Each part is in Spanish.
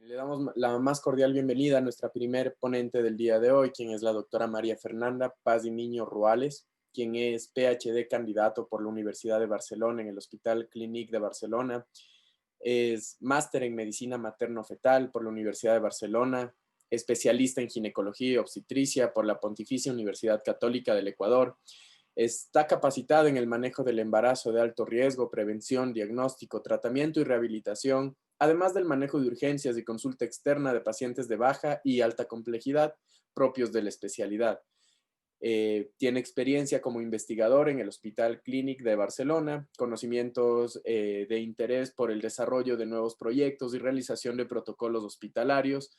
Le damos la más cordial bienvenida a nuestra primer ponente del día de hoy, quien es la doctora María Fernanda Paz y Miño Ruales, quien es PhD candidato por la Universidad de Barcelona en el Hospital Clínic de Barcelona. Es máster en medicina materno-fetal por la Universidad de Barcelona, especialista en ginecología y obstetricia por la Pontificia Universidad Católica del Ecuador. Está capacitada en el manejo del embarazo de alto riesgo, prevención, diagnóstico, tratamiento y rehabilitación, además del manejo de urgencias y consulta externa de pacientes de baja y alta complejidad propios de la especialidad. Tiene experiencia como investigador en el Hospital Clínic de Barcelona, conocimientos de interés por el desarrollo de nuevos proyectos y realización de protocolos hospitalarios,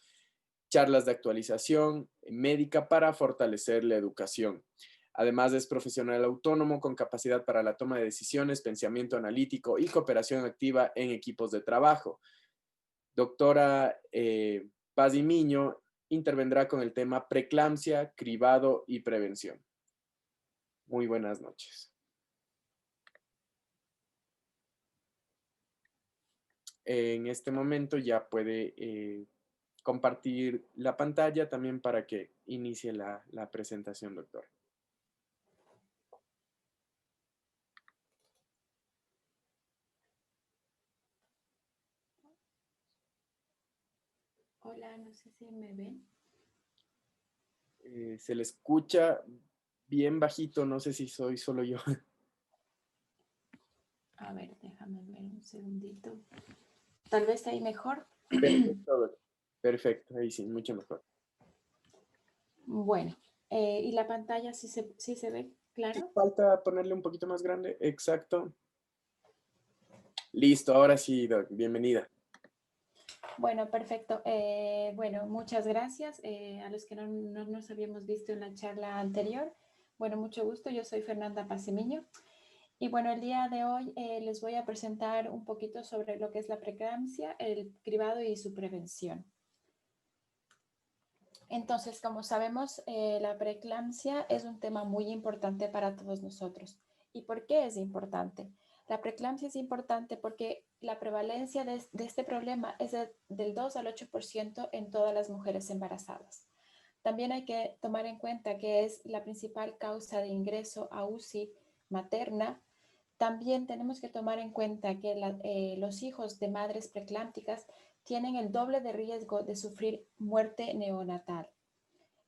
charlas de actualización médica para fortalecer la educación. Además, es profesional autónomo con capacidad para la toma de decisiones, pensamiento analítico y cooperación activa en equipos de trabajo. Doctora Paz y Miño intervendrá con el tema preeclampsia, cribado y prevención. Muy buenas noches. En este momento ya puede compartir la pantalla también para que inicie la presentación, doctora. Hola, no sé si me ven. Se le escucha bien bajito, no sé si soy solo yo. A ver, déjame ver un segundito. Tal vez ahí mejor. Perfecto, perfecto, ahí sí, mucho mejor. Bueno, ¿y la pantalla sí se ve claro? Falta ponerle un poquito más grande, exacto. Listo, ahora sí, Doc, bienvenida. Bueno, perfecto. Bueno, muchas gracias a los que no nos habíamos visto en la charla anterior. Bueno, mucho gusto. Yo soy Fernanda Paz y Miño. Y bueno, el día de hoy les voy a presentar un poquito sobre lo que es la preeclampsia, el cribado y su prevención. Entonces, como sabemos, la preeclampsia es un tema muy importante para todos nosotros. ¿Y por qué es importante? La preeclampsia es importante porque la prevalencia de este problema es del 2 al 8% en todas las mujeres embarazadas. También hay que tomar en cuenta que es la principal causa de ingreso a UCI materna. También tenemos que tomar en cuenta que los hijos de madres preeclámpticas tienen el doble de riesgo de sufrir muerte neonatal.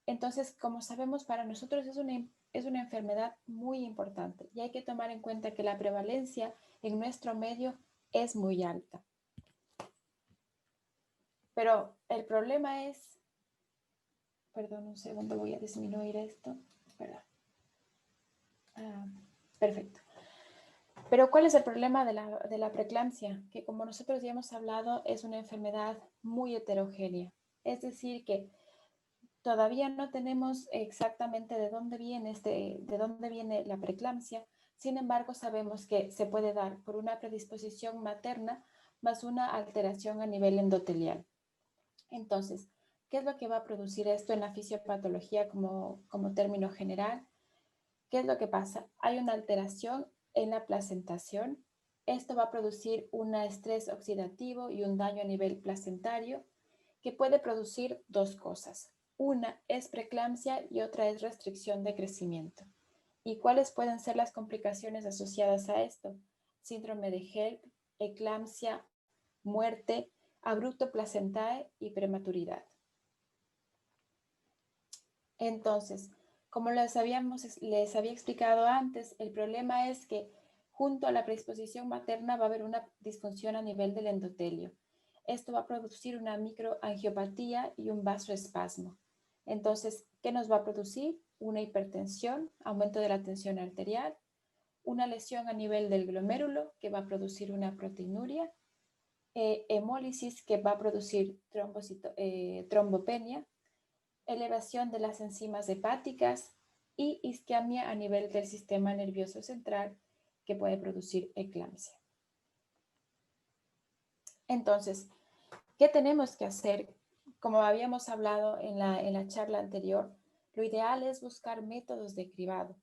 Entonces, como sabemos, para nosotros es una enfermedad muy importante y hay que tomar en cuenta que la prevalencia en nuestro medio es muy alta. Pero el problema es, perdón un segundo, voy a disminuir esto. Perdón. Perfecto. Pero ¿cuál es el problema de la preeclampsia? Que como nosotros ya hemos hablado, es una enfermedad muy heterogénea. Es decir, que todavía no tenemos exactamente de dónde viene la preeclampsia. Sin embargo, sabemos que se puede dar por una predisposición materna más una alteración a nivel endotelial. Entonces, ¿qué es lo que va a producir esto en la fisiopatología como término general? ¿Qué es lo que pasa? Hay una alteración en la placentación. Esto va a producir un estrés oxidativo y un daño a nivel placentario que puede producir dos cosas. Una es preeclampsia y otra es restricción de crecimiento. ¿Y cuáles pueden ser las complicaciones asociadas a esto? Síndrome de HELP, eclampsia, muerte, abrupto placentae y prematuridad. Entonces, como les había explicado antes, el problema es que junto a la predisposición materna va a haber una disfunción a nivel del endotelio. Esto va a producir una microangiopatía y un vasoespasmo. Entonces, ¿qué nos va a producir? Una hipertensión, aumento de la tensión arterial, una lesión a nivel del glomérulo que va a producir una proteinuria, hemólisis que va a producir trombopenia, elevación de las enzimas hepáticas y isquemia a nivel del sistema nervioso central que puede producir eclampsia. Entonces, ¿qué tenemos que hacer? Como habíamos hablado en la charla anterior, lo ideal es buscar métodos de cribado.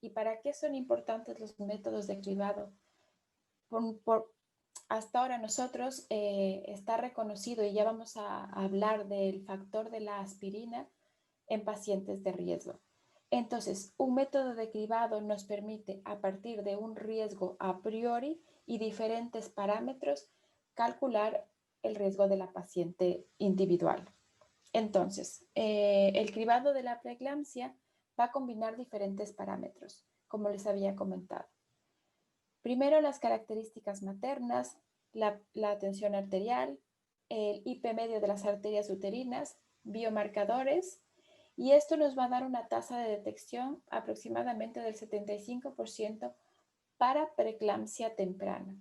¿Y para qué son importantes los métodos de cribado? hasta ahora nosotros está reconocido y ya vamos a hablar del factor de la aspirina en pacientes de riesgo. Entonces, un método de cribado nos permite, a partir de un riesgo a priori y diferentes parámetros, calcular el riesgo de la paciente individual. Entonces, el cribado de la preeclampsia va a combinar diferentes parámetros, como les había comentado. Primero, las características maternas, la tensión arterial, el IP medio de las arterias uterinas, biomarcadores, y esto nos va a dar una tasa de detección aproximadamente del 75% para preeclampsia temprana,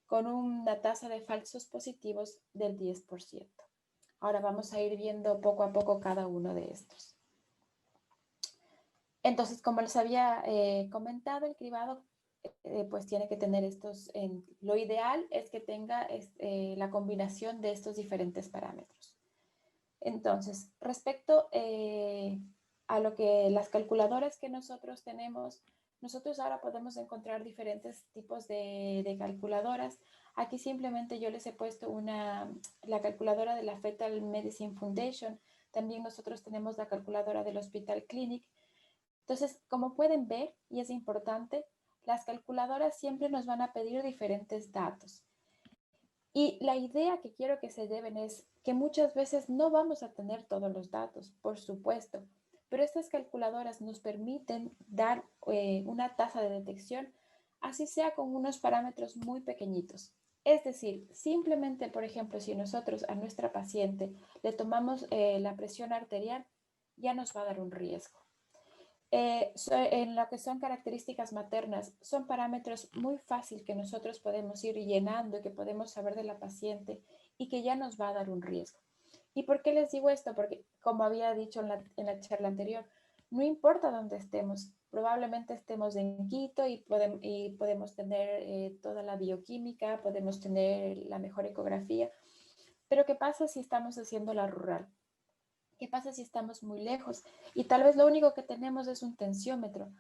con una tasa de falsos positivos del 10%. Ahora vamos a ir viendo poco a poco cada uno de estos. Entonces, como les había comentado, el cribado pues tiene que tener estos, lo ideal es que tenga la combinación de estos diferentes parámetros. Entonces, respecto a lo que las calculadoras que nosotros tenemos, nosotros ahora podemos encontrar diferentes tipos de calculadoras. Aquí simplemente yo les he puesto la calculadora de la Fetal Medicine Foundation. También nosotros tenemos la calculadora del Hospital Clinic. Entonces, como pueden ver, y es importante, las calculadoras siempre nos van a pedir diferentes datos. Y la idea que quiero que se lleven es que muchas veces no vamos a tener todos los datos, por supuesto, pero estas calculadoras nos permiten dar una tasa de detección, así sea con unos parámetros muy pequeñitos. Es decir, simplemente, por ejemplo, si nosotros a nuestra paciente le tomamos la presión arterial, ya nos va a dar un riesgo. En lo que son características maternas, son parámetros muy fáciles que nosotros podemos ir llenando y que podemos saber de la paciente y que ya nos va a dar un riesgo. ¿Y por qué les digo esto? Porque, como había dicho en la charla anterior, no importa dónde estemos, probablemente estemos en Quito y podemos tener toda la bioquímica, podemos tener la mejor ecografía, pero ¿qué pasa si estamos haciendo la rural? ¿Qué pasa si estamos muy lejos? Y tal vez lo único que tenemos es un tensiómetro.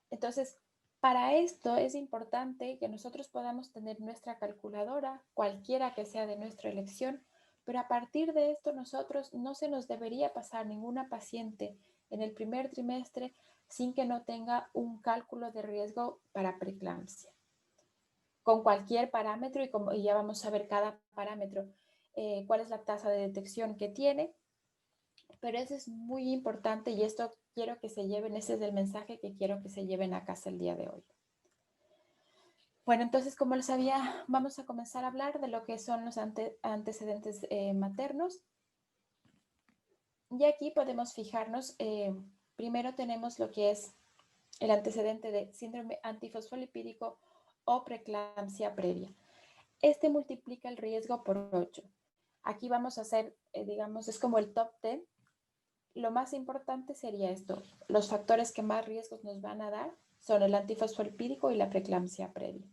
Entonces, para esto es importante que nosotros podamos tener nuestra calculadora, cualquiera que sea de nuestra elección, pero a partir de esto nosotros no se nos debería pasar ninguna paciente en el primer trimestre sin que no tenga un cálculo de riesgo para preeclampsia. Con cualquier parámetro y ya vamos a ver cada parámetro, cuál es la tasa de detección que tiene. Pero eso es muy importante y esto quiero que se lleven, ese es el mensaje que quiero que se lleven a casa el día de hoy. Bueno, entonces, como les sabía, vamos a comenzar a hablar de lo que son los antecedentes maternos. Y aquí podemos fijarnos, primero tenemos lo que es el antecedente de síndrome antifosfolipídico o preeclampsia previa. Este multiplica el riesgo por 8. Aquí vamos a hacer, digamos, es como el top 10. Lo más importante sería esto. Los factores que más riesgos nos van a dar son el antifosfolipídico y la preeclampsia previa.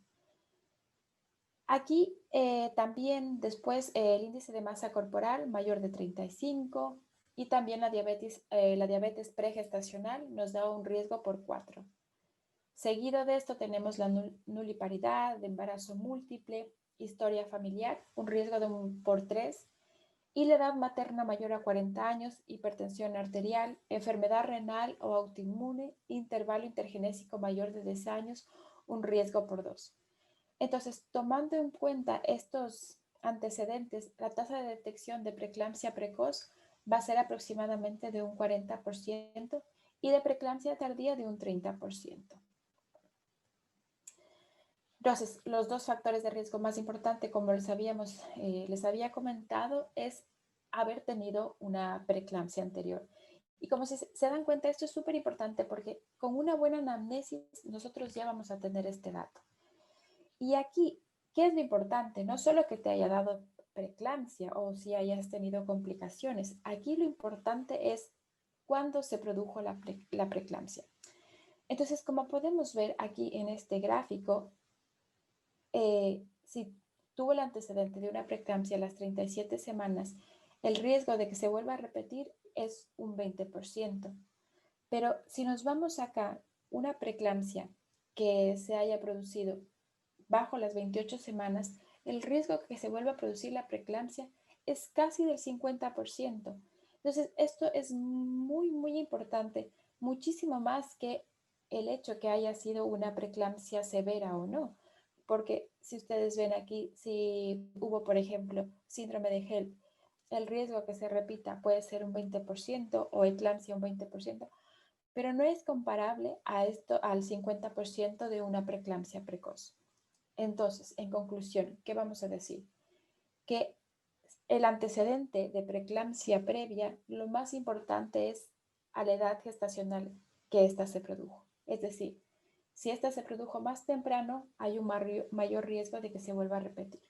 Aquí también después el índice de masa corporal mayor de 35 y también la diabetes pregestacional nos da un riesgo por 4. Seguido de esto tenemos la nuliparidad, de embarazo múltiple, historia familiar, un riesgo de por 3. Y la edad materna mayor a 40 años, hipertensión arterial, enfermedad renal o autoinmune, intervalo intergenésico mayor de 10 años, un riesgo por 2. Entonces, tomando en cuenta estos antecedentes, la tasa de detección de preeclampsia precoz va a ser aproximadamente de un 40% y de preeclampsia tardía de un 30%. Entonces, los dos factores de riesgo más importantes, como les había comentado, es haber tenido una preeclampsia anterior. Y como se dan cuenta, esto es súper importante porque con una buena anamnesis nosotros ya vamos a tener este dato. Y aquí, ¿qué es lo importante? No solo que te haya dado preeclampsia o si hayas tenido complicaciones. Aquí lo importante es cuándo se produjo la preeclampsia. Entonces, como podemos ver aquí en este gráfico, si tuvo el antecedente de una preeclampsia a las 37 semanas, el riesgo de que se vuelva a repetir es un 20%. Pero si nos vamos acá, una preeclampsia que se haya producido bajo las 28 semanas, el riesgo que se vuelva a producir la preeclampsia es casi del 50%. Entonces, esto es muy, muy importante, muchísimo más que el hecho que haya sido una preeclampsia severa o no. Porque si ustedes ven aquí, si hubo, por ejemplo, síndrome de HELP, el riesgo que se repita puede ser un 20% o eclampsia un 20%, pero no es comparable a esto al 50% de una preeclampsia precoz. Entonces, en conclusión, ¿qué vamos a decir? Que el antecedente de preeclampsia previa, lo más importante es a la edad gestacional que ésta se produjo. Es decir, si ésta se produjo más temprano, hay un mayor riesgo de que se vuelva a repetir.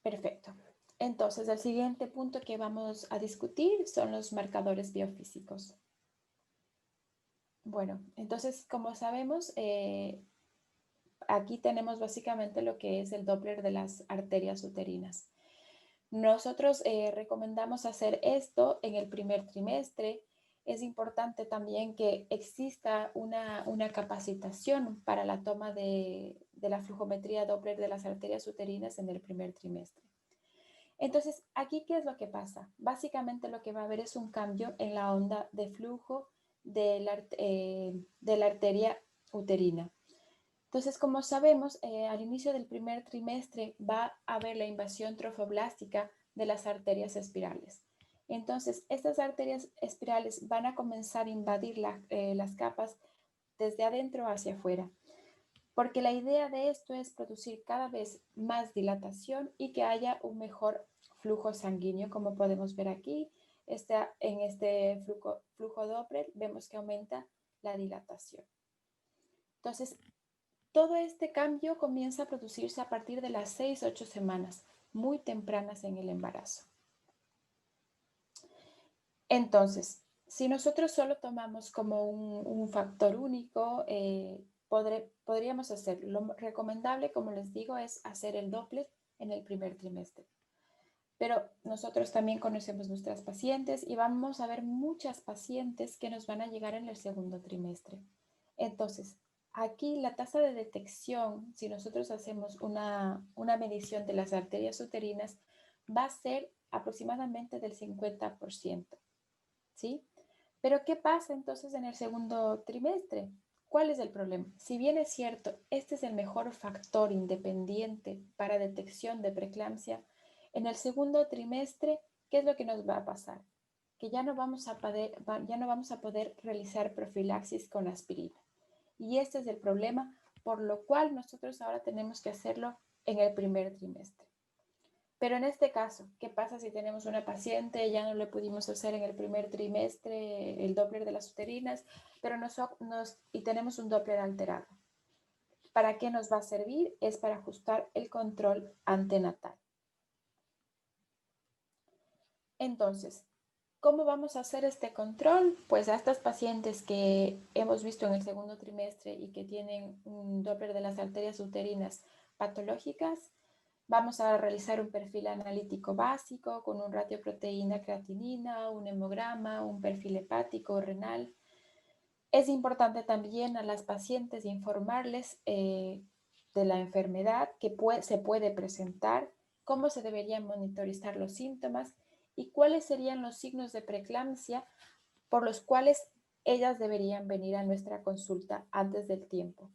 Perfecto. Entonces, el siguiente punto que vamos a discutir son los marcadores biofísicos. Bueno, entonces, como sabemos, aquí tenemos básicamente lo que es el Doppler de las arterias uterinas. Nosotros recomendamos hacer esto en el primer trimestre. Es importante también que exista una capacitación para la toma de la flujometría Doppler de las arterias uterinas en el primer trimestre. Entonces, aquí, ¿qué es lo que pasa? Básicamente lo que va a haber es un cambio en la onda de flujo de la arteria uterina. Entonces, como sabemos, al inicio del primer trimestre va a haber la invasión trofoblástica de las arterias espirales. Entonces, estas arterias espirales van a comenzar a invadir las capas desde adentro hacia afuera, porque la idea de esto es producir cada vez más dilatación y que haya un mejor flujo sanguíneo, como podemos ver aquí. En este flujo Doppler vemos que aumenta la dilatación. Entonces, todo este cambio comienza a producirse a partir de las 6-8 semanas, muy tempranas en el embarazo. Entonces, si nosotros solo tomamos como un factor único, podríamos hacer, lo recomendable, como les digo, es hacer el Doppler en el primer trimestre. Pero nosotros también conocemos nuestras pacientes y vamos a ver muchas pacientes que nos van a llegar en el segundo trimestre. Entonces, aquí la tasa de detección, si nosotros hacemos una medición de las arterias uterinas, va a ser aproximadamente del 50%, ¿sí? Pero ¿qué pasa entonces en el segundo trimestre? ¿Cuál es el problema? Si bien es cierto, este es el mejor factor independiente para detección de preeclampsia, en el segundo trimestre, ¿qué es lo que nos va a pasar? Que ya no vamos a poder realizar profilaxis con aspirina. Y este es el problema, por lo cual nosotros ahora tenemos que hacerlo en el primer trimestre. Pero en este caso, ¿qué pasa si tenemos una paciente, ya no le pudimos hacer en el primer trimestre el Doppler de las uterinas, pero y tenemos un Doppler alterado? ¿Para qué nos va a servir? Es para ajustar el control antenatal. Entonces, ¿cómo vamos a hacer este control? Pues a estas pacientes que hemos visto en el segundo trimestre y que tienen un Doppler de las arterias uterinas patológicas, vamos a realizar un perfil analítico básico con un ratio proteína-creatinina, un hemograma, un perfil hepático renal. Es importante también a las pacientes informarles de la enfermedad que se puede presentar, cómo se deberían monitorizar los síntomas y cuáles serían los signos de preeclampsia por los cuales ellas deberían venir a nuestra consulta antes del tiempo.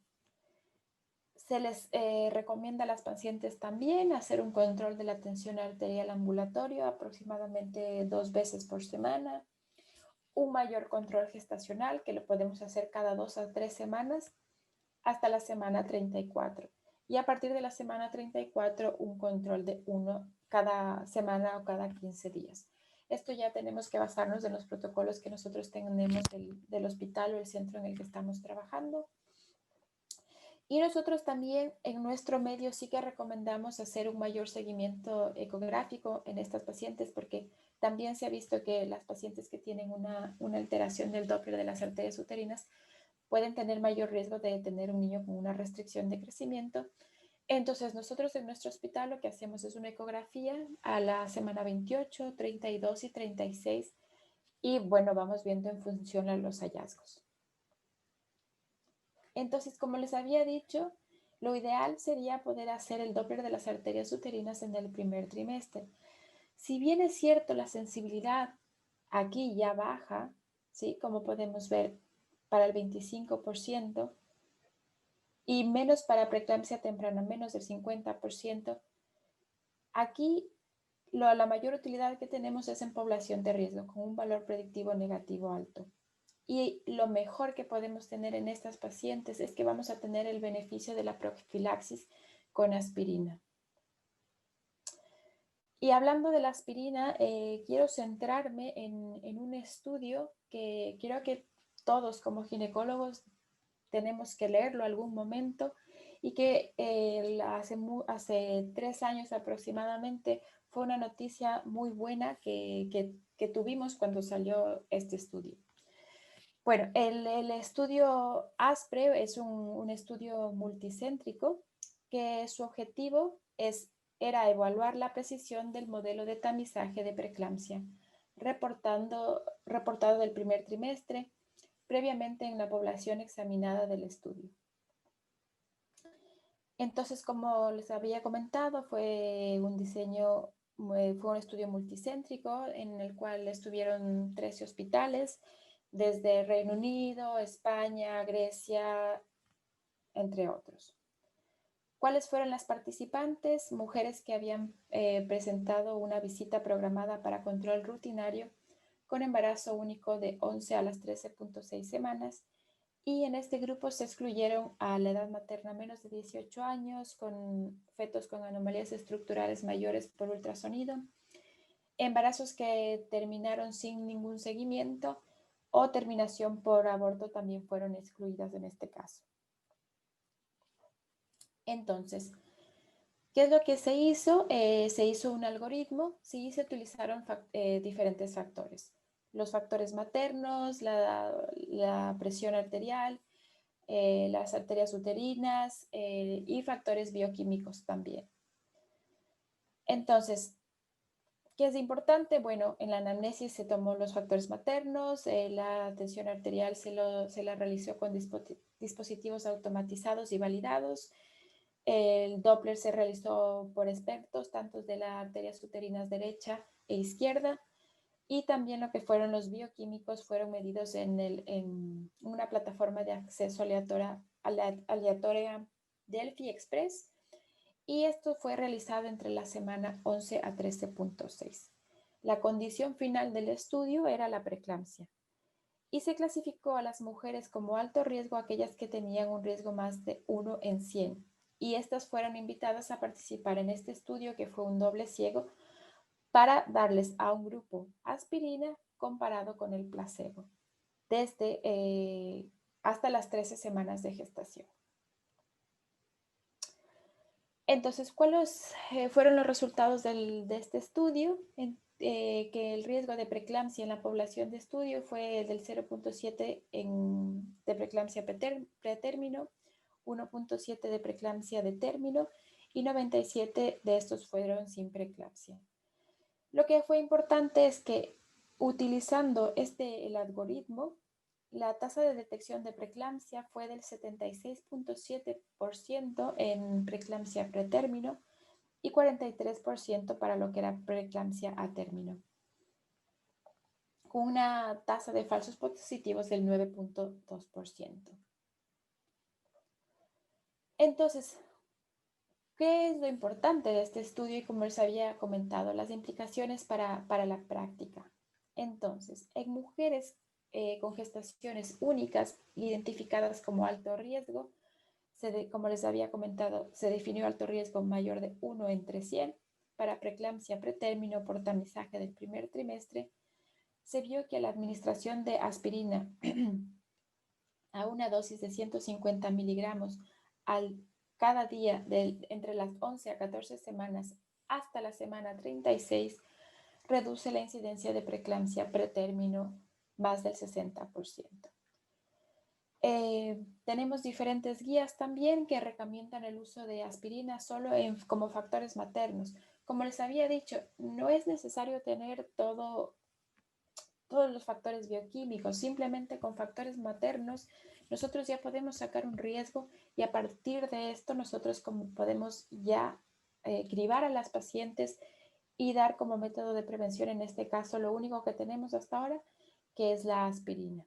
Se les recomienda a las pacientes también hacer un control de la tensión arterial ambulatorio aproximadamente 2 veces por semana, un mayor control gestacional que lo podemos hacer cada 2 a 3 semanas hasta la semana 34. Y a partir de la semana 34, un control de 1 cada semana o cada 15 días. Esto ya tenemos que basarnos en los protocolos que nosotros tenemos del hospital o el centro en el que estamos trabajando. Y nosotros también en nuestro medio sí que recomendamos hacer un mayor seguimiento ecográfico en estas pacientes porque también se ha visto que las pacientes que tienen una alteración del Doppler de las arterias uterinas pueden tener mayor riesgo de tener un niño con una restricción de crecimiento. Entonces nosotros en nuestro hospital lo que hacemos es una ecografía a la semana 28, 32 y 36 y bueno, vamos viendo en función a los hallazgos. Entonces, como les había dicho, lo ideal sería poder hacer el Doppler de las arterias uterinas en el primer trimestre. Si bien es cierto, la sensibilidad aquí ya baja, ¿sí? Como podemos ver, para el 25% y menos para preeclampsia temprana, menos del 50%. Aquí la mayor utilidad que tenemos es en población de riesgo, con un valor predictivo negativo alto. Y lo mejor que podemos tener en estas pacientes es que vamos a tener el beneficio de la profilaxis con aspirina. Y hablando de la aspirina, quiero centrarme en un estudio que quiero que todos como ginecólogos tenemos que leerlo algún momento y que hace 3 años aproximadamente fue una noticia muy buena que tuvimos cuando salió este estudio. Bueno, el estudio ASPRE es un estudio multicéntrico que su objetivo era evaluar la precisión del modelo de tamizaje de preeclampsia reportado del primer trimestre previamente en la población examinada del estudio. Entonces, como les había comentado, fue un estudio multicéntrico en el cual estuvieron 13 hospitales desde Reino Unido, España, Grecia, entre otros. ¿Cuáles fueron las participantes? Mujeres que habían presentado una visita programada para control rutinario con embarazo único de 11 a las 13.6 semanas, y en este grupo se excluyeron a la edad materna menos de 18 años, con fetos con anomalías estructurales mayores por ultrasonido, embarazos que terminaron sin ningún seguimiento o terminación por aborto también fueron excluidas en este caso. Entonces, ¿qué es lo que se hizo? Se hizo un algoritmo, sí, se utilizaron diferentes factores. Los factores maternos, la presión arterial, las arterias uterinas y factores bioquímicos también. Entonces, ¿qué es importante? Bueno, en la anamnesis se tomó los factores maternos, la tensión arterial se la realizó con dispositivos automatizados y validados. El Doppler se realizó por expertos, tanto de las arterias uterinas derecha e izquierda, y también lo que fueron los bioquímicos fueron medidos en una plataforma de acceso aleatoria Delphi Express, y esto fue realizado entre la semana 11 a 13.6. La condición final del estudio era la preeclampsia y se clasificó a las mujeres como alto riesgo aquellas que tenían un riesgo más de 1 en 100, y estas fueron invitadas a participar en este estudio, que fue un doble ciego, para darles a un grupo aspirina comparado con el placebo desde hasta las 13 semanas de gestación. Entonces, ¿cuáles fueron los resultados de este estudio? Que el riesgo de preeclampsia en la población de estudio fue del 0.7 de preeclampsia pretérmino, 1.7 de preeclampsia de término y 97 de estos fueron sin preeclampsia. Lo que fue importante es que utilizando el algoritmo, la tasa de detección de preeclampsia fue del 76.7% en preeclampsia pretérmino y 43% para lo que era preeclampsia a término, con una tasa de falsos positivos del 9.2%. Entonces, ¿qué es lo importante de este estudio? Y como les había comentado, las implicaciones para la práctica. Entonces, en mujeres con gestaciones únicas identificadas como alto riesgo, como les había comentado, se definió alto riesgo mayor de 1 entre 100 para preeclampsia pretérmino por tamizaje del primer trimestre. Se vio que la administración de aspirina a una dosis de 150 miligramos cada día entre las 11 a 14 semanas hasta la semana 36 reduce la incidencia de preeclampsia pretérmino más del 60%. Tenemos diferentes guías también que recomiendan el uso de aspirina solo como factores maternos. Como les había dicho, no es necesario tener todos los factores bioquímicos, simplemente con factores maternos nosotros ya podemos sacar un riesgo y a partir de esto nosotros podemos ya cribar a las pacientes y dar como método de prevención, en este caso, lo único que tenemos hasta ahora, que es la aspirina.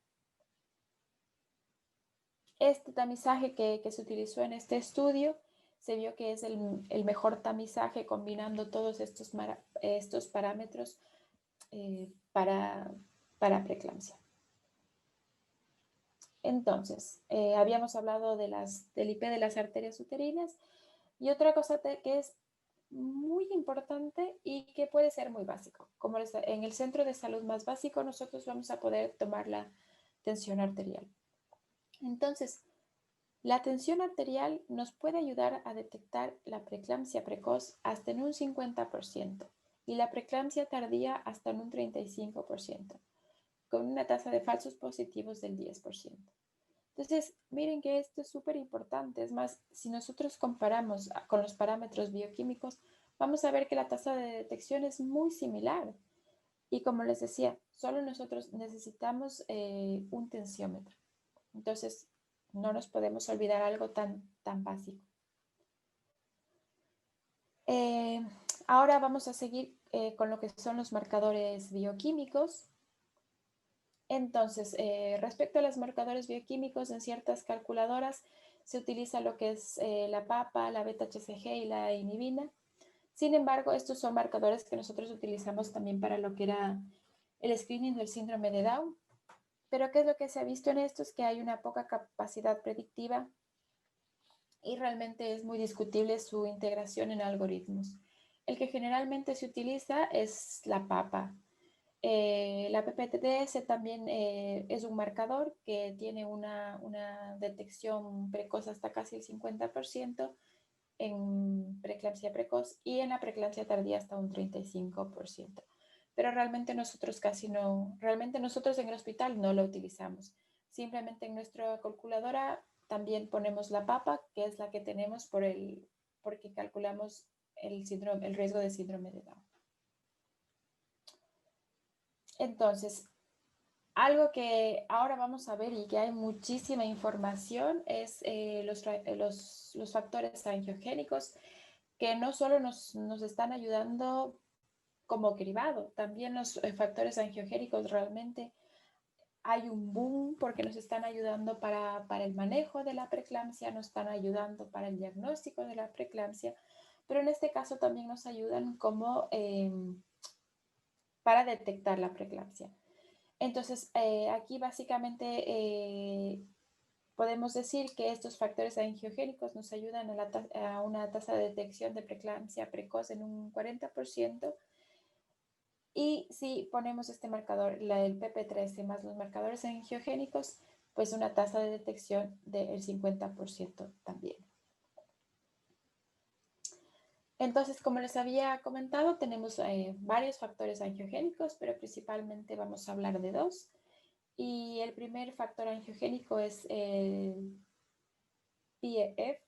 Este tamizaje que se utilizó en este estudio se vio que es el mejor tamizaje combinando todos estos parámetros para preeclampsia. Entonces, habíamos hablado del IP de las arterias uterinas y otra cosa que es muy importante y que puede ser muy básico. Como en el centro de salud más básico, nosotros vamos a poder tomar la tensión arterial. Entonces, la tensión arterial nos puede ayudar a detectar la preeclampsia precoz hasta en un 50% y la preeclampsia tardía hasta en un 35%, con una tasa de falsos positivos del 10%. Entonces, miren que esto es súper importante. Es más, si nosotros comparamos con los parámetros bioquímicos, vamos a ver que la tasa de detección es muy similar. Y como les decía, solo nosotros necesitamos un tensiómetro. Entonces, no nos podemos olvidar algo tan básico. Ahora vamos a seguir con lo que son los marcadores bioquímicos. Entonces, respecto a los marcadores bioquímicos, en ciertas calculadoras se utiliza lo que es la PAPA, la beta-HCG y la inhibina. Sin embargo, estos son marcadores que nosotros utilizamos también para lo que era el screening del síndrome de Down. Pero ¿qué es lo que se ha visto en esto? Es que hay una poca capacidad predictiva y realmente es muy discutible su integración en algoritmos. El que generalmente se utiliza es la PAPA. La PPTDS también es un marcador que tiene una detección precoz hasta casi el 50% en preeclampsia precoz y en la preeclampsia tardía hasta un 35%. Pero realmente nosotros nosotros en el hospital no lo utilizamos. Simplemente en nuestra calculadora también ponemos la PAPA, que es la que tenemos porque calculamos el riesgo de síndrome de Down. Entonces, algo que ahora vamos a ver y que hay muchísima información es los factores angiogénicos que no solo nos están ayudando como cribado, también los factores angiogénicos realmente hay un boom porque nos están ayudando para el manejo de la preeclampsia, nos están ayudando para el diagnóstico de la preeclampsia, pero en este caso también nos ayudan como para detectar la preeclampsia. Entonces, aquí básicamente podemos decir que estos factores angiogénicos nos ayudan a una tasa de detección de preeclampsia precoz en un 40%. Y si ponemos este marcador, el PP13 más los marcadores angiogénicos, pues una tasa de detección del 50% también. Entonces, como les había comentado, tenemos varios factores angiogénicos, pero principalmente vamos a hablar de dos. Y el primer factor angiogénico es el PEF,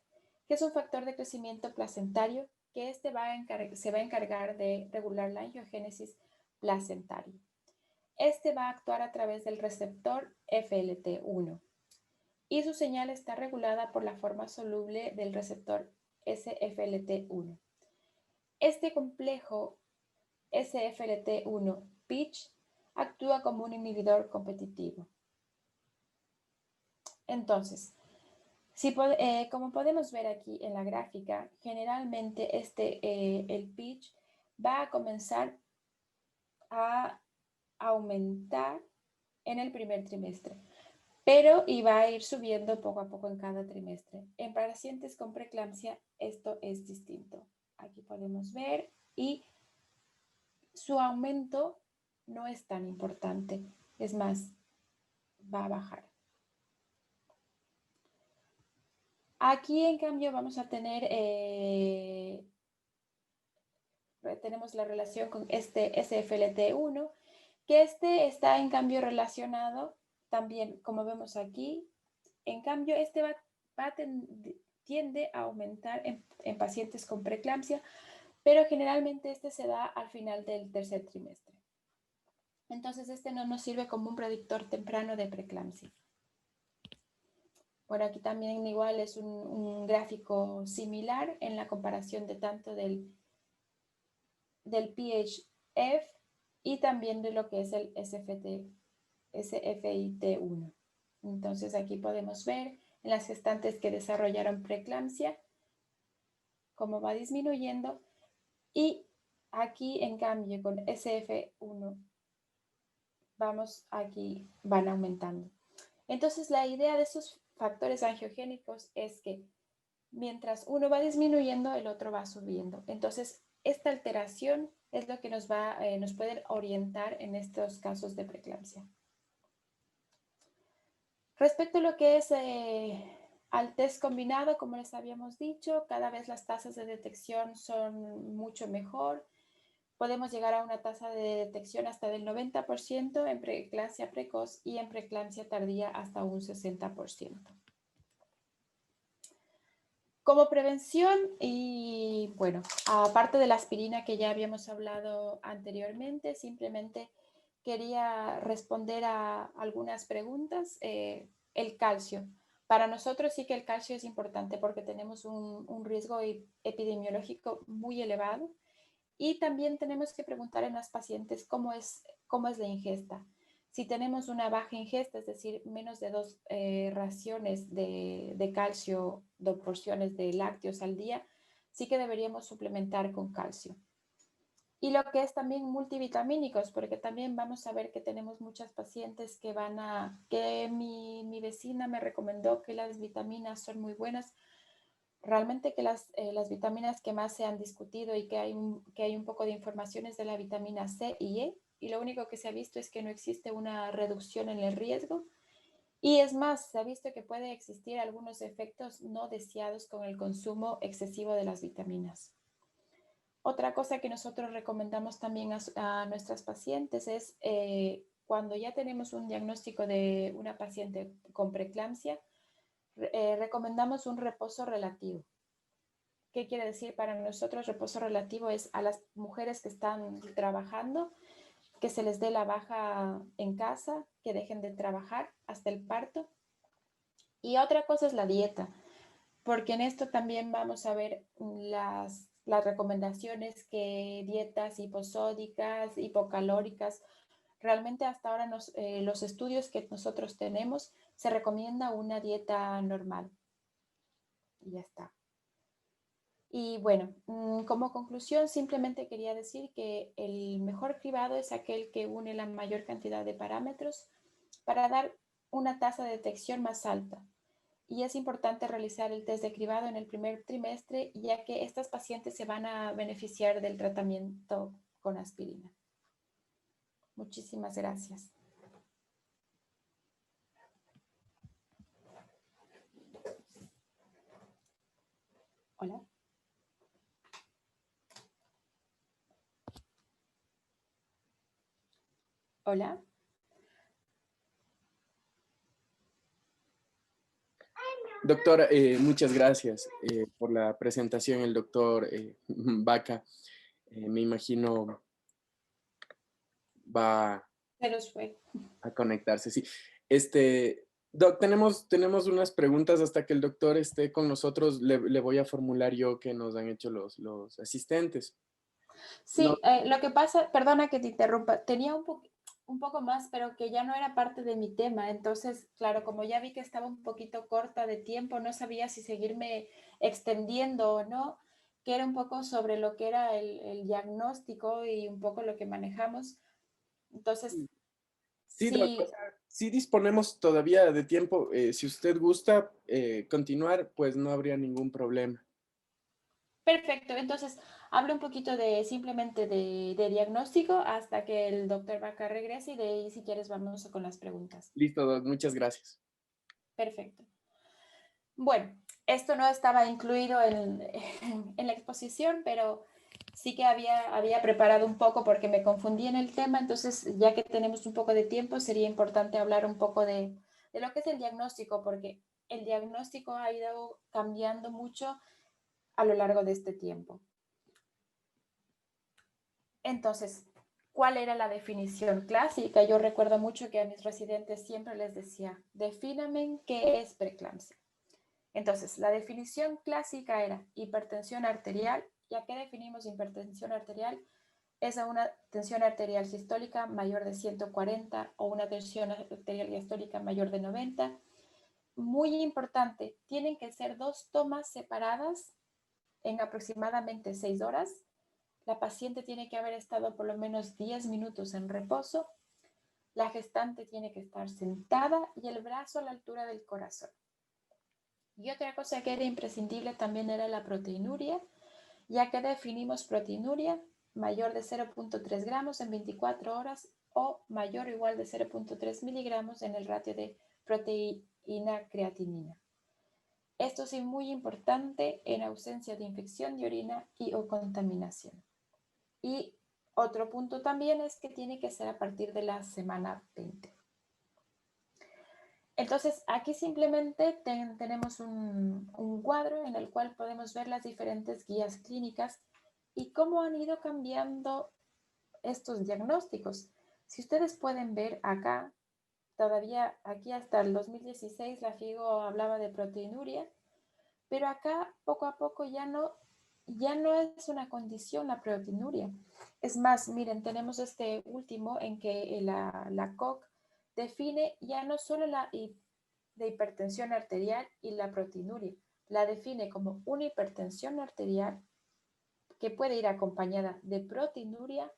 que es un factor de crecimiento placentario, que se va a encargar de regular la angiogénesis placentaria. Este va a actuar a través del receptor FLT1 y su señal está regulada por la forma soluble del receptor SFLT1. Este complejo SFLT1-PITCH actúa como un inhibidor competitivo. Entonces, como podemos ver aquí en la gráfica, generalmente el pitch va a comenzar a aumentar en el primer trimestre, pero va a ir subiendo poco a poco en cada trimestre. En pacientes con preeclampsia esto es distinto. Aquí podemos ver y su aumento no es tan importante, es más, va a bajar. Aquí, en cambio, vamos a tener, tenemos la relación con este SFLT1, que está, en cambio, relacionado también, como vemos aquí. En cambio, tiende a aumentar en pacientes con preeclampsia, pero generalmente se da al final del tercer trimestre. Entonces, no nos sirve como un predictor temprano de preeclampsia. Bueno, aquí también igual es un gráfico similar en la comparación de tanto del PHF y también de lo que es el SFIT1. Entonces aquí podemos ver en las gestantes que desarrollaron preeclampsia cómo va disminuyendo, y aquí en cambio con SF1 aquí van aumentando. Entonces la idea de estos factores angiogénicos es que mientras uno va disminuyendo, el otro va subiendo. Entonces esta alteración es lo que nos puede orientar en estos casos de preeclampsia. Respecto a lo que es al test combinado, como les habíamos dicho, cada vez las tasas de detección son mucho mejor. Podemos llegar a una tasa de detección hasta del 90% en preeclampsia precoz y en preeclampsia tardía hasta un 60%. Como prevención, y bueno, aparte de la aspirina que ya habíamos hablado anteriormente, simplemente quería responder a algunas preguntas. El calcio. Para nosotros sí que el calcio es importante porque tenemos un riesgo epidemiológico muy elevado, y también tenemos que preguntar en las pacientes cómo es la ingesta. Si tenemos una baja ingesta, es decir, menos de 2 raciones de calcio, 2 porciones de lácteos al día, sí que deberíamos suplementar con calcio. Y lo que es también multivitamínicos, porque también vamos a ver que tenemos muchas pacientes que mi vecina me recomendó que las vitaminas son muy buenas. Realmente que las vitaminas que más se han discutido y que hay un poco de informaciones de la vitamina C y E, y lo único que se ha visto es que no existe una reducción en el riesgo, y es más, se ha visto que puede existir algunos efectos no deseados con el consumo excesivo de las vitaminas. Otra cosa que nosotros recomendamos también a nuestras pacientes es cuando ya tenemos un diagnóstico de una paciente con preeclampsia, recomendamos un reposo relativo. ¿Qué quiere decir para nosotros reposo relativo? Es a las mujeres que están trabajando, que se les dé la baja en casa, que dejen de trabajar hasta el parto. Y otra cosa es la dieta, porque en esto también vamos a ver las recomendaciones, que dietas hiposódicas, hipocalóricas. Realmente hasta ahora los estudios que nosotros tenemos, se recomienda una dieta normal. Y ya está. Y bueno, como conclusión, simplemente quería decir que el mejor cribado es aquel que une la mayor cantidad de parámetros para dar una tasa de detección más alta. Y es importante realizar el test de cribado en el primer trimestre, ya que estas pacientes se van a beneficiar del tratamiento con aspirina. Muchísimas gracias. Hola. Hola. Doctora, muchas gracias por la presentación, el doctor Vaca. Me imagino va Se nos fue. a conectarse, sí. Doc, tenemos unas preguntas hasta que el doctor esté con nosotros. Le voy a formular yo que nos han hecho los asistentes. No, Sí, lo que pasa, perdona que te interrumpa, tenía un poco más, pero que ya no era parte de mi tema. Entonces, claro, como ya vi que estaba un poquito corta de tiempo, no sabía si seguirme extendiendo o no, que era un poco sobre lo que era el diagnóstico y un poco lo que manejamos. Entonces, sí, doc, o sí, sea, sí disponemos todavía de tiempo. Si usted gusta continuar, pues no habría ningún problema. perfecto. Entonces, hablo un poquito simplemente de diagnóstico hasta que el doctor Vaca regrese, y de ahí, si quieres, vamos con las preguntas. Listo, doc, muchas gracias. Perfecto. Bueno, esto no estaba incluido en la exposición, pero sí que había preparado un poco porque me confundí en el tema. Entonces, ya que tenemos un poco de tiempo, sería importante hablar un poco de lo que es el diagnóstico, porque el diagnóstico ha ido cambiando mucho a lo largo de este tiempo. Entonces, ¿cuál era la definición clásica? Yo recuerdo mucho que a mis residentes siempre les decía, defíname qué es preeclampsia. Entonces, la definición clásica era hipertensión arterial. ¿Y a qué definimos hipertensión arterial? Es a una tensión arterial sistólica mayor de 140 o una tensión arterial diastólica mayor de 90. Muy importante, tienen que ser 2 tomas separadas en aproximadamente 6 horas. La paciente tiene que haber estado por lo menos 10 minutos en reposo. La gestante tiene que estar sentada y el brazo a la altura del corazón. Y otra cosa que era imprescindible también era la proteinuria, ya que definimos proteinuria mayor de 0.3 gramos en 24 horas o mayor o igual de 0.3 miligramos en el ratio de proteína creatinina. Esto es muy importante en ausencia de infección de orina y o contaminación. Y otro punto también es que tiene que ser a partir de la semana 20. Entonces, aquí simplemente tenemos un cuadro en el cual podemos ver las diferentes guías clínicas y cómo han ido cambiando estos diagnósticos. Si ustedes pueden ver acá, todavía aquí hasta el 2016 la FIGO hablaba de proteinuria, pero acá poco a poco ya no es una condición la proteinuria. Es más, miren, tenemos este último en que la COC define ya no solo de hipertensión arterial y la proteinuria, la define como una hipertensión arterial que puede ir acompañada de proteinuria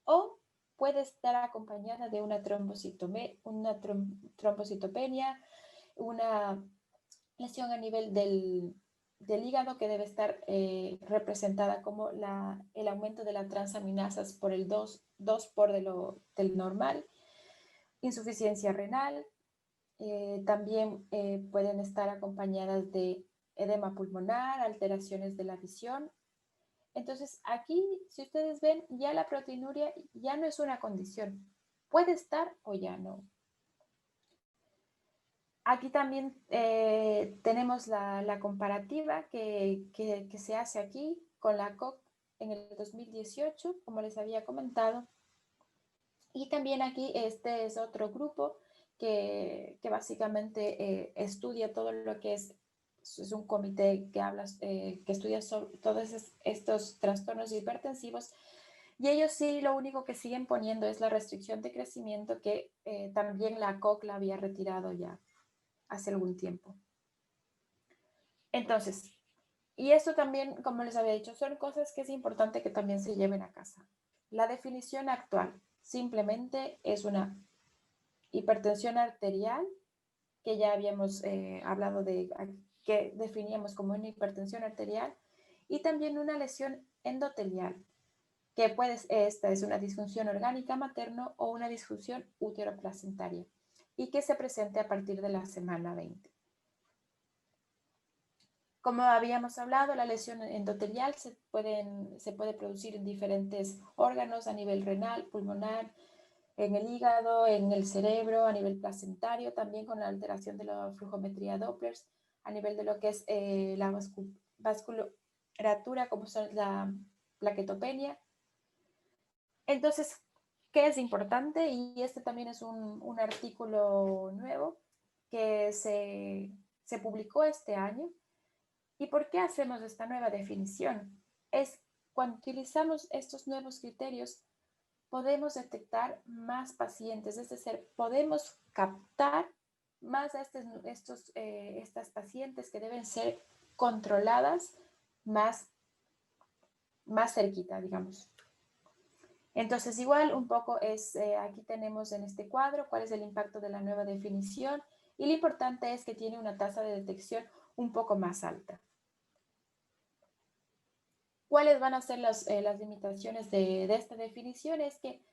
o puede estar acompañada de una trombocitopenia, una lesión a nivel del hígado que debe estar representada como el aumento de las transaminasas por el 2 por del normal, insuficiencia renal, también pueden estar acompañadas de edema pulmonar, alteraciones de la visión. Entonces, aquí, si ustedes ven, ya la proteinuria ya no es una condición. Puede estar o ya no. Aquí también tenemos la comparativa que se hace aquí con la COC en el 2018, como les había comentado. Y también aquí este es otro grupo que básicamente estudia todo lo que es un comité que habla, que estudia sobre todos estos trastornos hipertensivos. Y ellos sí, lo único que siguen poniendo es la restricción de crecimiento que también la COC la había retirado ya hace algún tiempo. Entonces, y esto también, como les había dicho, son cosas que es importante que también se lleven a casa. La definición actual simplemente es una hipertensión arterial, que ya habíamos hablado de que definíamos como una hipertensión arterial, y también una lesión endotelial, que esta es una disfunción orgánica materno o una disfunción uteroplacentaria, y que se presente a partir de la semana 20. Como habíamos hablado, la lesión endotelial se puede producir en diferentes órganos a nivel renal, pulmonar, en el hígado, en el cerebro, a nivel placentario, también con la alteración de la flujometría Doppler, a nivel de lo que es la vasculatura, como son la plaquetopenia. Entonces, ¿qué es importante? Y este también es un artículo nuevo que se publicó este año. ¿Y por qué hacemos esta nueva definición? Es cuando utilizamos estos nuevos criterios, podemos detectar más pacientes, es decir, podemos captar más a estas pacientes que deben ser controladas más cerquita, digamos. Entonces, igual un poco es, aquí tenemos en este cuadro cuál es el impacto de la nueva definición y lo importante es que tiene una tasa de detección un poco más alta. ¿Cuáles van a ser las limitaciones de esta definición? Es que,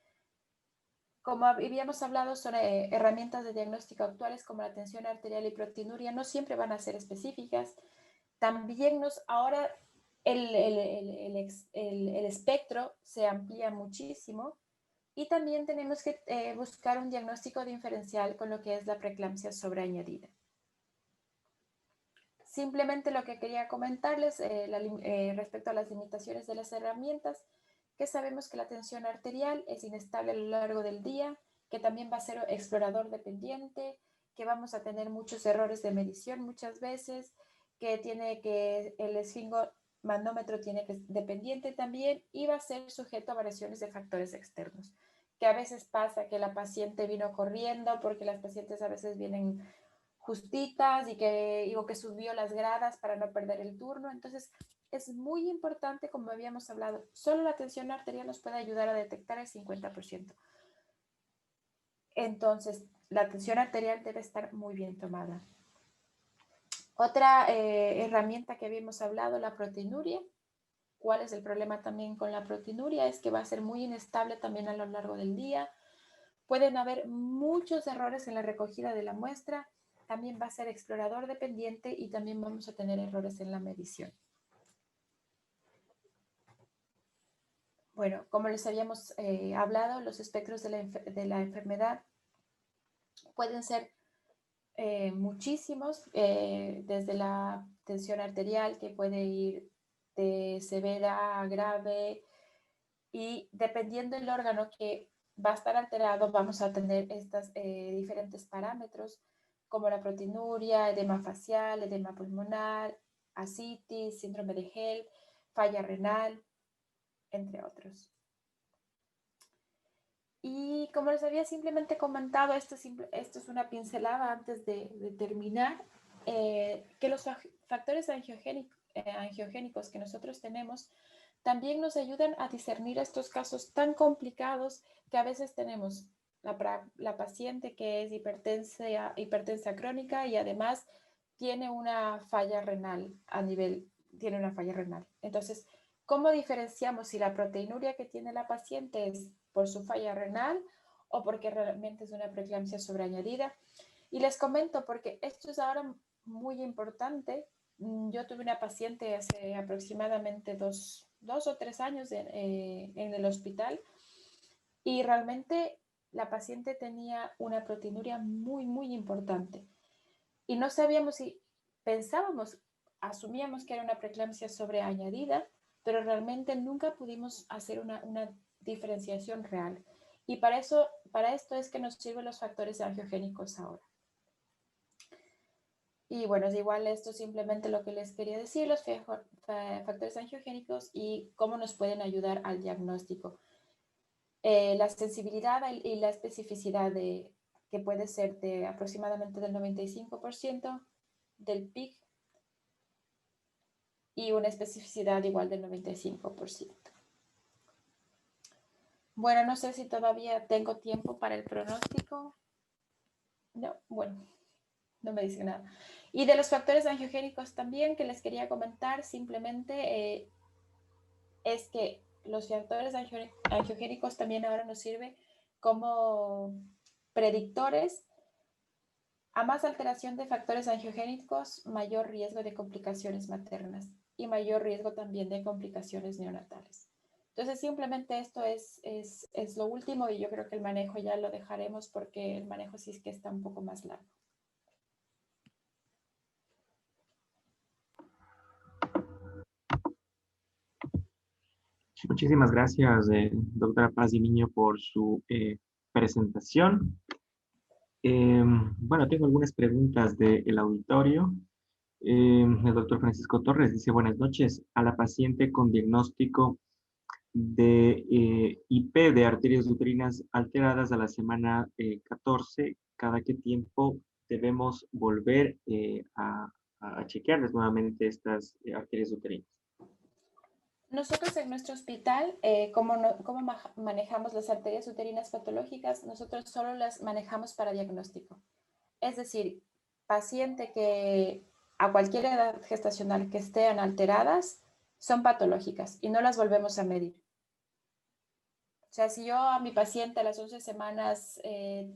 como habíamos hablado, son herramientas de diagnóstico actuales como la tensión arterial y proteinuria, no siempre van a ser específicas. También ahora el espectro se amplía muchísimo y también tenemos que buscar un diagnóstico diferencial con lo que es la preeclampsia sobreañadida. Simplemente lo que quería comentarles respecto a las limitaciones de las herramientas, que sabemos que la tensión arterial es inestable a lo largo del día, que también va a ser explorador dependiente, que vamos a tener muchos errores de medición muchas veces, que el esfingomandómetro tiene que dependiente también y va a ser sujeto a variaciones de factores externos, que a veces pasa que la paciente vino corriendo porque las pacientes a veces vienen justitas y que subió las gradas para no perder el turno. Entonces, es muy importante, como habíamos hablado, solo la tensión arterial nos puede ayudar a detectar el 50%. Entonces, la tensión arterial debe estar muy bien tomada. Otra herramienta que habíamos hablado, la proteinuria. ¿Cuál es el problema también con la proteinuria? Es que va a ser muy inestable también a lo largo del día. Pueden haber muchos errores en la recogida de la muestra. También va a ser explorador dependiente y también vamos a tener errores en la medición. Bueno, como les habíamos hablado, los espectros de la enfermedad pueden ser muchísimos, desde la tensión arterial que puede ir de severa a grave, y dependiendo del órgano que va a estar alterado, vamos a tener estos diferentes parámetros como la proteinuria, edema facial, edema pulmonar, ascitis, síndrome de HELLP, falla renal, entre otros. Y como les había simplemente comentado, esto es una pincelada antes de terminar, que los factores angiogénicos que nosotros tenemos también nos ayudan a discernir estos casos tan complicados que a veces tenemos la paciente que es hipertensa crónica y además tiene una falla renal tiene una falla renal. Entonces, ¿cómo diferenciamos si la proteinuria que tiene la paciente es por su falla renal o porque realmente es una preeclampsia sobreañadida? Y les comento porque esto es ahora muy importante. Yo tuve una paciente hace aproximadamente dos o tres años en el hospital y realmente la paciente tenía una proteinuria muy, muy importante. Y no sabíamos si asumíamos que era una preeclampsia sobreañadida, pero realmente nunca pudimos hacer una diferenciación real. Y para esto es que nos sirven los factores angiogénicos ahora. Y bueno, es igual esto simplemente lo que les quería decir, los factores angiogénicos y cómo nos pueden ayudar al diagnóstico. La sensibilidad y la especificidad que puede ser de aproximadamente del 95% del PIC y una especificidad igual del 95%. Bueno, no sé si todavía tengo tiempo para el pronóstico. No, bueno, no me dice nada. Y de los factores angiogénicos también que les quería comentar simplemente es que los factores angiogénicos también ahora nos sirven como predictores. A más alteración de factores angiogénicos, mayor riesgo de complicaciones maternas y mayor riesgo también de complicaciones neonatales. Entonces, simplemente esto es lo último y yo creo que el manejo ya lo dejaremos porque el manejo sí es que está un poco más largo. Muchísimas gracias, doctora Paz y Niño, por su presentación. Bueno, tengo algunas preguntas del auditorio. El doctor Francisco Torres dice, buenas noches. A la paciente con diagnóstico de IP de arterias uterinas alteradas a la semana 14, ¿cada qué tiempo debemos volver a chequearles nuevamente estas arterias uterinas? Nosotros en nuestro hospital, ¿cómo manejamos las arterias uterinas patológicas? Nosotros solo las manejamos para diagnóstico. Es decir, paciente que a cualquier edad gestacional que estén alteradas son patológicas y no las volvemos a medir. O sea, si yo a mi paciente a las 11 semanas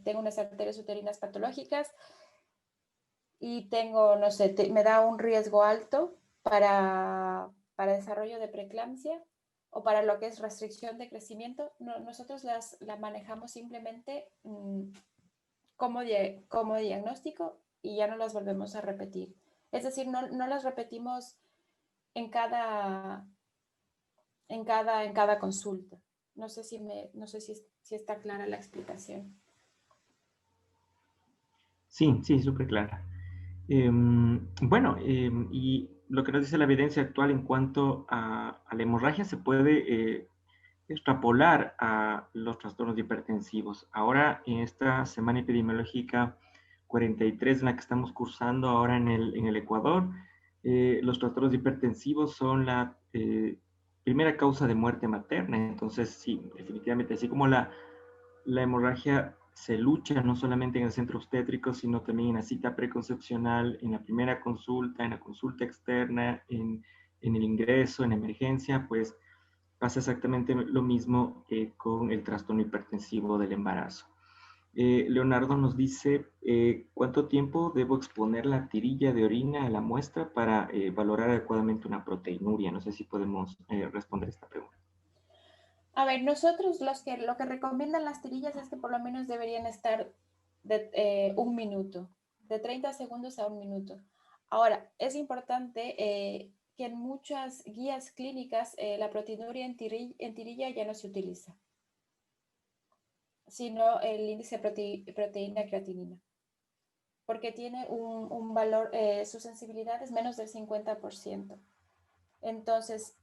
tengo unas arterias uterinas patológicas y tengo, no sé, me da un riesgo alto para desarrollo de preeclampsia o para lo que es restricción de crecimiento, nosotros la manejamos simplemente como diagnóstico y ya no las volvemos a repetir. Es decir, no las repetimos en cada en cada consulta. No sé si está clara la explicación. Sí, sí, súper clara. Bueno, y lo que nos dice la evidencia actual en cuanto a la hemorragia se puede extrapolar a los trastornos hipertensivos. Ahora, en esta semana epidemiológica 43 en la que estamos cursando ahora en el Ecuador, los trastornos hipertensivos son la primera causa de muerte materna. Entonces, sí, definitivamente, así como la hemorragia se lucha no solamente en el centro obstétrico, sino también en la cita preconcepcional, en la primera consulta, en la consulta externa, en el ingreso, en emergencia, pues pasa exactamente lo mismo con el trastorno hipertensivo del embarazo. Leonardo nos dice, ¿cuánto tiempo debo exponer la tirilla de orina a la muestra para valorar adecuadamente una proteinuria? No sé si podemos responder esta pregunta. A ver, nosotros lo que recomiendan las tirillas es que por lo menos deberían estar de 1 minuto, de 30 segundos a 1 minuto. Ahora, es importante que en muchas guías clínicas la proteinuria en tirilla ya no se utiliza, sino el índice proteína creatinina, porque tiene un valor, su sensibilidad es menos del 50%. Entonces,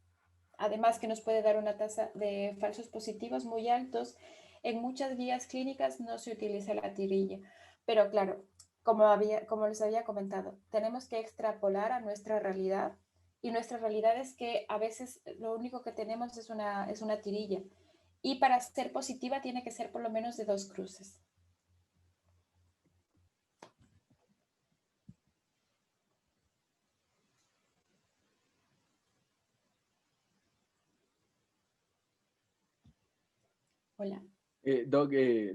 además que nos puede dar una tasa de falsos positivos muy altos, en muchas guías clínicas no se utiliza la tirilla. Pero claro, como les había comentado, tenemos que extrapolar a nuestra realidad. Y nuestra realidad es que a veces lo único que tenemos es una tirilla. Y para ser positiva tiene que ser por lo menos de 2 cruces. Hola.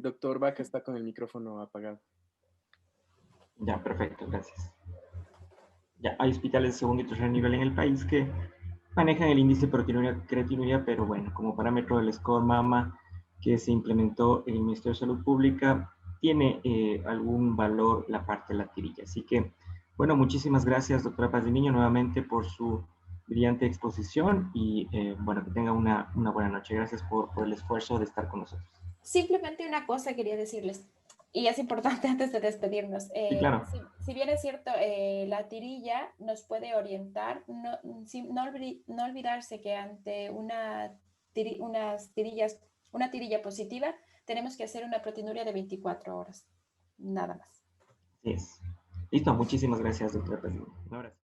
Doctor Vaca está con el micrófono apagado. Ya, perfecto, gracias. Ya, hay hospitales de segundo y tercer nivel en el país que manejan el índice proteinuria creatinuria, pero bueno, como parámetro del score MAMA que se implementó en el Ministerio de Salud Pública, tiene algún valor la parte de la tirilla. Así que, bueno, muchísimas gracias, doctora Paz de Niño, nuevamente por su brillante exposición y, bueno, que tenga una buena noche. Gracias por el esfuerzo de estar con nosotros. Simplemente una cosa quería decirles, y es importante antes de despedirnos. Sí, claro. Si bien es cierto, la tirilla nos puede orientar, no olvidarse que ante una tirilla positiva, tenemos que hacer una proteinuria de 24 horas, nada más. Así es. Listo, muchísimas gracias, doctora Paz de Niño. Un abrazo.